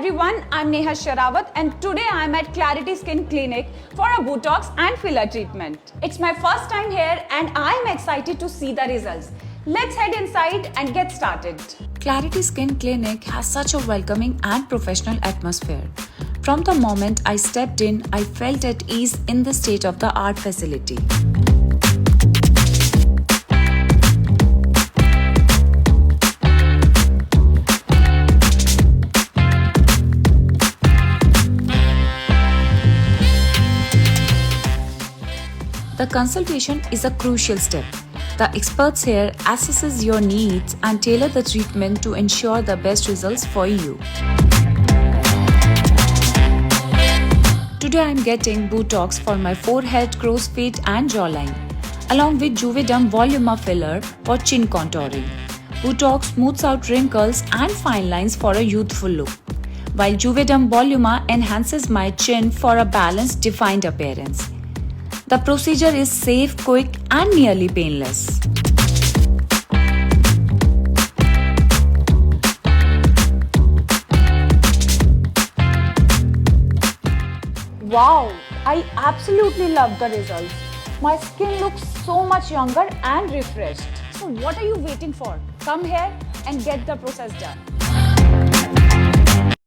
everyone, I'm Neha Sharawat and today I'm at Klarity Skin Clinic for a Botox and filler treatment. It's my first time here and I'm excited to see the results. Let's head inside and get started. Klarity Skin Clinic has such a welcoming and professional atmosphere. From the moment I stepped in, I felt at ease in the state-of-the-art facility. The consultation is a crucial step. The experts here assesses your needs and tailor the treatment to ensure the best results for you. Today I am getting Botox for my forehead, crow's feet and jawline, along with Juvederm Filler for chin contouring. Botox smooths out wrinkles and fine lines for a youthful look, while Juvederm enhances my chin for a balanced, defined appearance. The procedure is safe, quick and nearly painless. Wow, I absolutely love the results. My skin looks so much younger and refreshed. So what are you waiting for? Come here and get the process done.